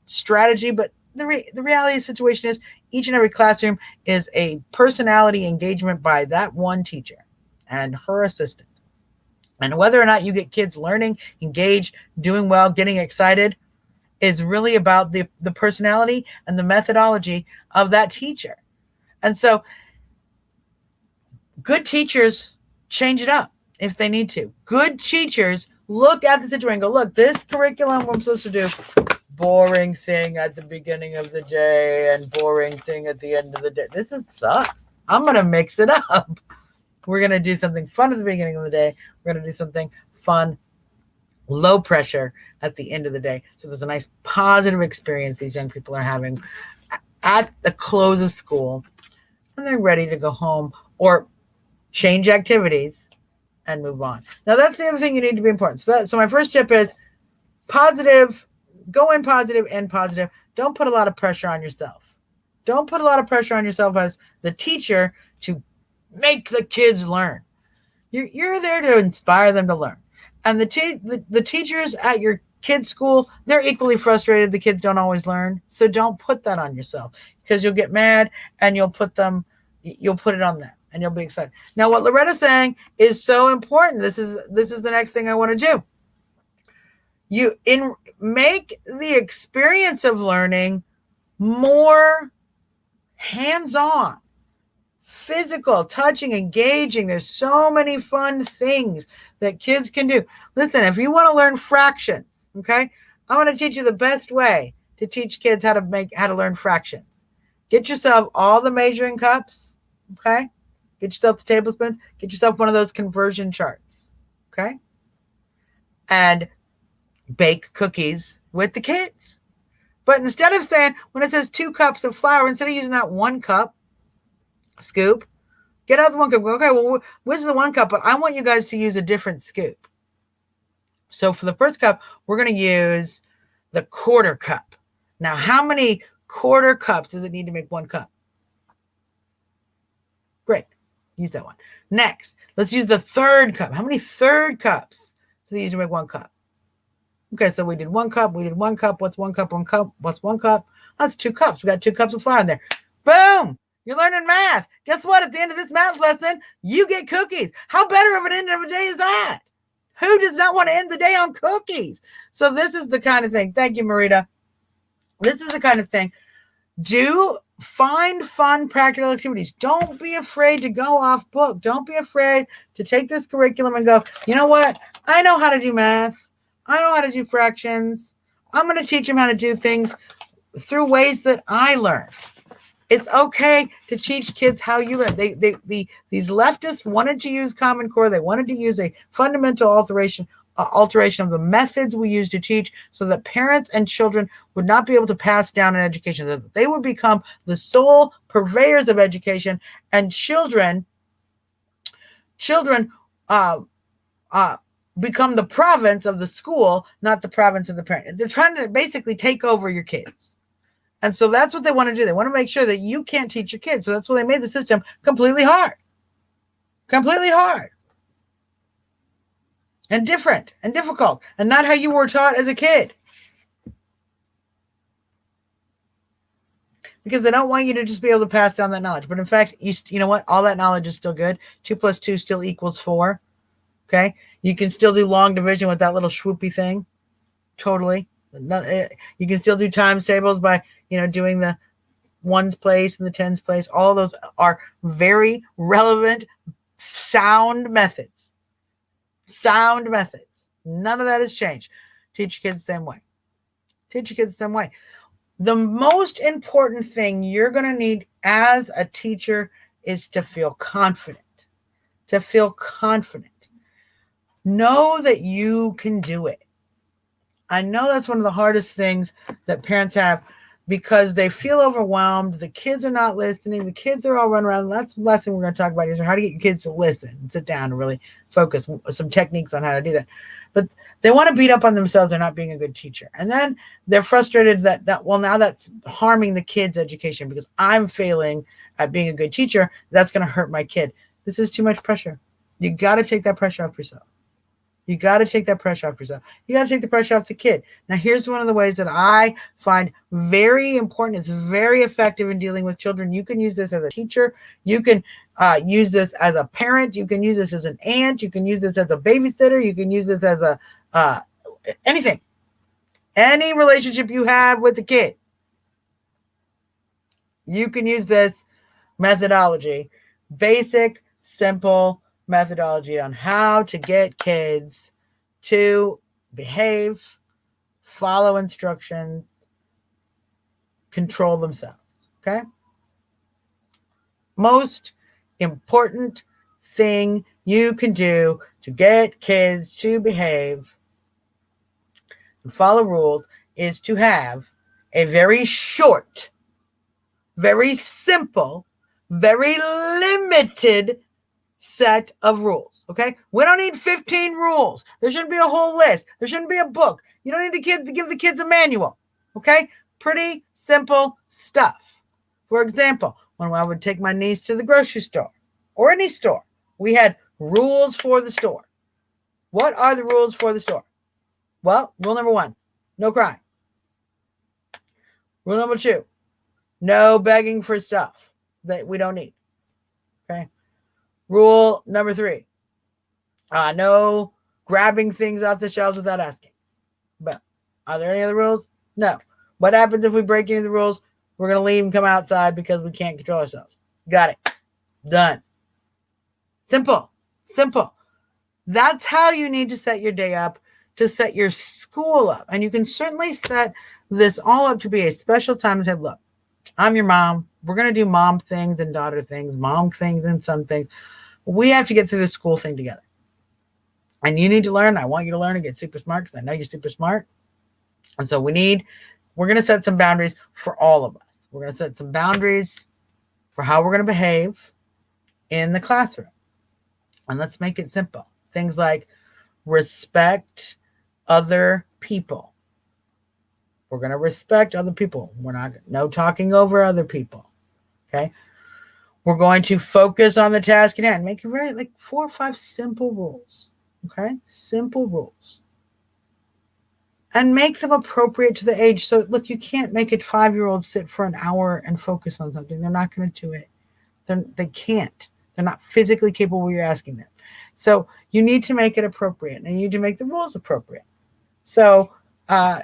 strategy. But the reality of the situation is each and every classroom is a personality engagement by that one teacher and her assistant. And whether or not you get kids learning, engaged, doing well, getting excited is really about the personality and the methodology of that teacher. And so good teachers change it up if they need to. Good teachers look at the situation and go, look, this curriculum I'm supposed to do, boring thing at the beginning of the day and boring thing at the end of the day. This sucks. I'm going to mix it up. We're going to do something fun at the beginning of the day. We're going to do something fun, low pressure at the end of the day. So there's a nice positive experience these young people are having at the close of school, and they're ready to go home or change activities and move on. Now, that's the other thing you need to be important. So my first tip is positive, go in positive and positive. Don't put a lot of pressure on yourself. Don't put a lot of pressure on yourself as the teacher to make the kids learn. You're there to inspire them to learn. And the teachers at your kids' school, they're equally frustrated the kids don't always learn. So don't put that on yourself, because you'll get mad and you'll put it on them and you'll be excited. Now, what Loretta's saying is so important. This is the next thing I want to do. Make the experience of learning more hands-on, physical, touching, engaging. There's so many fun things that kids can do. Listen, if you want to learn fractions, okay, I'm going to teach you the best way to teach kids how to learn fractions. Get yourself all the measuring cups, okay? Get yourself the tablespoons. Get yourself one of those conversion charts, okay? And bake cookies with the kids. But instead of saying, when it says 2 cups of flour, instead of using that 1 cup scoop, get out the 1 cup. Okay, well, this is the 1 cup, but I want you guys to use a different scoop. So for the first cup, we're going to use the 1/4 cup. Now, how many 1/4 cups does it need to make 1 cup? Great. Use that one. Next, let's use the 1/3 cup. How many 1/3 cups does it need to make 1 cup? Okay, so we did 1 cup. We did 1 cup. What's 1 cup? 1 cup. What's 1 cup? That's 2 cups. We got 2 cups of flour in there. Boom! You're learning math. Guess what? At the end of this math lesson, you get cookies. How better of an end of a day is that? Who does not want to end the day on cookies? So this is the kind of thing. Thank you, Marita. This is the kind of thing. Find fun, practical activities. Don't be afraid to go off book. Don't be afraid to take this curriculum and go, you know what? I know how to do math. I know how to do fractions. I'm going to teach them how to do things through ways that I learn. It's okay to teach kids how you learn. These leftists wanted to use Common Core. They wanted to use a fundamental alteration of the methods we use to teach, so that parents and children would not be able to pass down an education, that they would become the sole purveyors of education, and children become the province of the school, not the province of the parent. They're trying to basically take over your kids. And so that's what they want to do. They want to make sure that you can't teach your kids. So that's why they made the system completely hard. Completely hard. And different and difficult. And not how you were taught as a kid. Because they don't want you to just be able to pass down that knowledge. But in fact, you know what? All that knowledge is still good. 2 + 2 still equals 4. Okay? You can still do long division with that little swoopy thing. Totally. You can still do times tables by, doing the 1's place and the 10's place. All of those are very relevant, sound methods. Sound methods. None of that has changed. Teach your kids the same way. Teach your kids the same way. The most important thing you're going to need as a teacher is to feel confident. To feel confident. Know that you can do it. I know that's one of the hardest things that parents have. because they feel overwhelmed. The kids are not listening. The kids are all running around. That's the lesson we're going to talk about is how to get your kids to listen and sit down and really focus. Some techniques on how to do that. But they want to beat up on themselves. They're not being a good teacher. And then they're frustrated that well, now that's harming the kid's education because I'm failing at being a good teacher. That's going to hurt my kid. This is too much pressure. You got to take that pressure off yourself. You got to take that pressure off yourself. You got to take the pressure off the kid. Now, here's one of the ways that I find very important. It's very effective in dealing with children. You can use this as a teacher. You can use this as a parent. You can use this as an aunt. You can use this as a babysitter. You can use this as a anything. Any relationship you have with the kid. You can use this methodology. Basic, simple methodology on how to get kids to behave, follow instructions, control themselves. Okay? Most important thing you can do to get kids to behave and follow rules is to have a very short, very simple, very limited set of rules. Okay, we don't need 15 rules. There shouldn't be a whole list. There shouldn't be a book. You don't need to give the kids a manual. Okay, pretty simple stuff. For example, when I would take my niece to the grocery store or any store, we had rules for the store. What are the rules for the store? Well, rule number 1, no crying. Rule number 2, no begging for stuff that we don't need. Okay. Rule number 3, no grabbing things off the shelves without asking. But are there any other rules? No. What happens if we break any of the rules? We're going to leave and come outside because we can't control ourselves. Got it. Done. Simple. Simple. That's how you need to set your day up, to set your school up. And you can certainly set this all up to be a special time and say, look, I'm your mom. We're going to do mom things and daughter things, mom things and son things. We have to get through the school thing together. And you need to learn. I want you to learn and get super smart because I know you're super smart. And so we're going to set some boundaries for all of us. We're going to set some boundaries for how we're going to behave in the classroom. And let's make it simple. Things like respect other people. We're going to respect other people. No talking over other people. Okay. We're going to focus on the task at hand. Make it very 4 or 5 simple rules. Okay. Simple rules. And make them appropriate to the age. So look, you can't make a 5-year-old sit for an hour and focus on something. They're not going to do it. They can't. They're not physically capable when you're asking them. So you need to make it appropriate and you need to make the rules appropriate. So a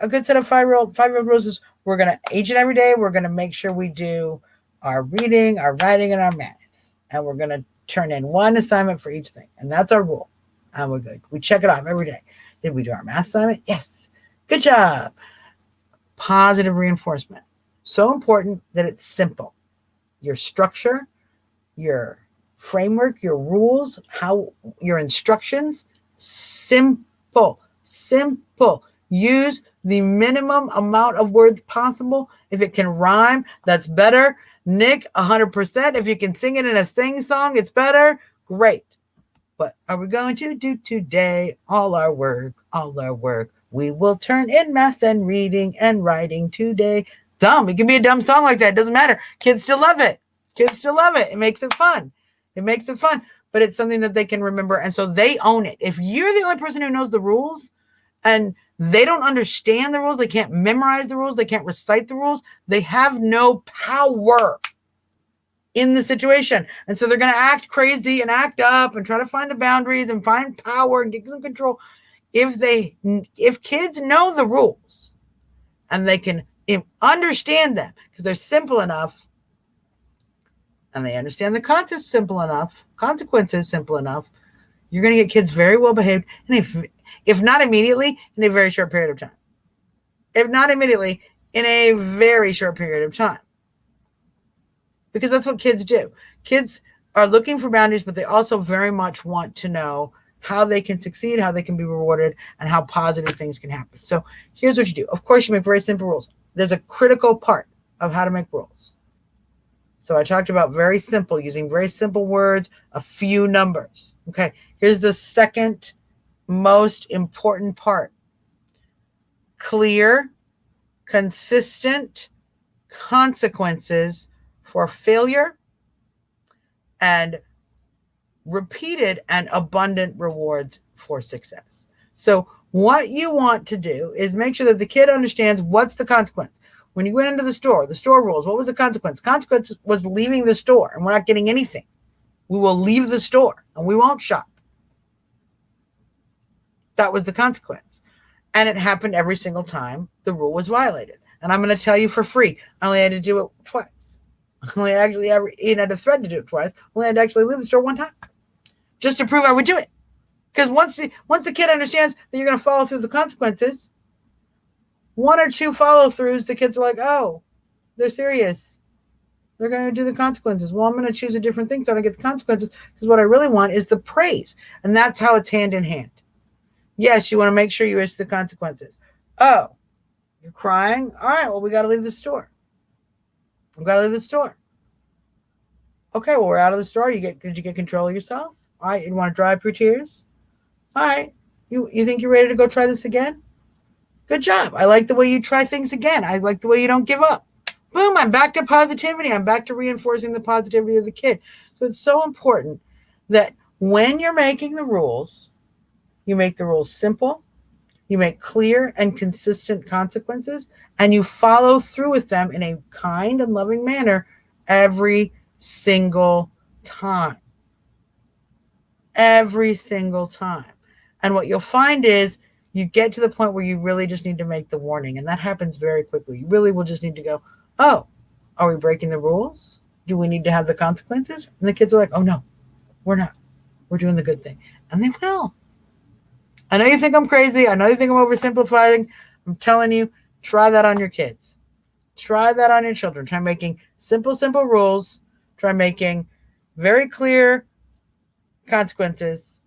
good set of 5-year-old rules is we're going to each and every day, we're going to make sure we do our reading, our writing, and our math. And we're going to turn in 1 assignment for each thing. And that's our rule. And we're good. We check it off every day. Did we do our math assignment? Yes. Good job. Positive reinforcement. So important that it's simple. Your structure, your framework, your rules, your instructions, simple. Use the minimum amount of words possible. If it can rhyme, that's better. Nick, 100%. If you can sing it in a sing song, it's better. Great. What are we going to do today? All our work. We will turn in math and reading and writing today. Dumb. It can be a dumb song like that. It doesn't matter. Kids still love it. It makes it fun. But it's something that they can remember. And so they own it. If you're the only person who knows the rules and they don't understand the rules, they can't memorize the rules, they can't recite the rules, they have no power in the situation. And so they're going to act crazy and act up and try to find the boundaries and find power and get some control. If kids know the rules and they can understand them because they're simple enough and they understand the consequences simple enough, you're going to get kids very well behaved. And if not immediately, in a very short period of time. Because that's what kids do. Kids are looking for boundaries, but they also very much want to know how they can succeed, how they can be rewarded, and how positive things can happen. So here's what you do. Of course, you make very simple rules. there's a critical part of how to make rules. So I talked about very simple, using very simple words, a few numbers. Okay, here's the second most important part. Clear, consistent consequences for failure and repeated and abundant rewards for success. So what you want to do is make sure that the kid understands what's the consequence. When you went into the store rules, what was the consequence? Consequence was leaving the store, and we're not getting anything. We will leave the store and we won't shop. That was the consequence. And it happened every single time the rule was violated. And I'm going to tell you for free, I only had to do it twice. I only actually had a threat to do it twice. I only had to actually leave the store one time, just to prove I would do it. Because once the kid understands that you're going to follow through the consequences, one or two follow-throughs, the kids are like, oh, they're serious. They're going to do the consequences. Well, I'm going to choose a different thing so I don't get the consequences, because what I really want is the praise. And that's how it's hand in hand. Yes, you want to make sure you issue the consequences. Oh, you're crying? All right, well, we got to leave the store. We've got to leave the store. Okay, well, we're out of the store. Did you get control of yourself? All right, you want to dry up your tears? All right, you think you're ready to go try this again? Good job. I like the way you try things again. I like the way you don't give up. Boom, I'm back to positivity. I'm back to reinforcing the positivity of the kid. So it's so important that when you're making the rules, you make the rules simple, you make clear and consistent consequences, and you follow through with them in a kind and loving manner every single time. Every single time. And what you'll find is you get to the point where you really just need to make the warning, and that happens very quickly. You really will just need to go, oh, are we breaking the rules? Do we need to have the consequences? And the kids are like, oh, no, we're not. We're doing the good thing. And they will. I know you think I'm crazy. I know you think I'm oversimplifying. I'm telling you, try that on your kids. Try that on your children. Try making simple Rules. Try making very clear consequences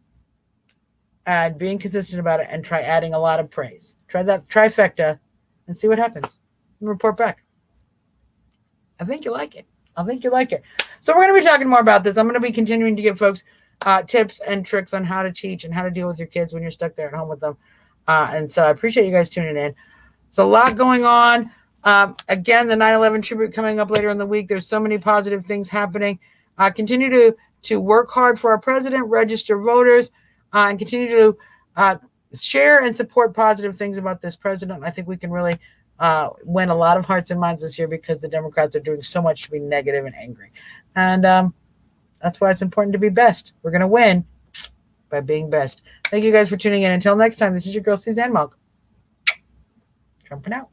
and being consistent about it, and try adding a lot of praise. Try that trifecta and see what happens. And report back. I think you like it. So we're going to be talking more about this. I'm going to be continuing to give folks tips and tricks on how to teach and how to deal with your kids when you're stuck there at home with them. And so I appreciate you guys tuning in. There's a lot going on. Again, the 9/11 tribute coming up later in the week. There's so many positive things happening. Continue to work hard for our president, register voters, and continue to share and support positive things about this president. I think we can really win a lot of hearts and minds this year, because the Democrats are doing so much to be negative and angry. And that's why it's important to be best. We're going to win by being best. Thank you guys for tuning in. Until next time, this is your girl, Suzzanne Malk. Jumping out.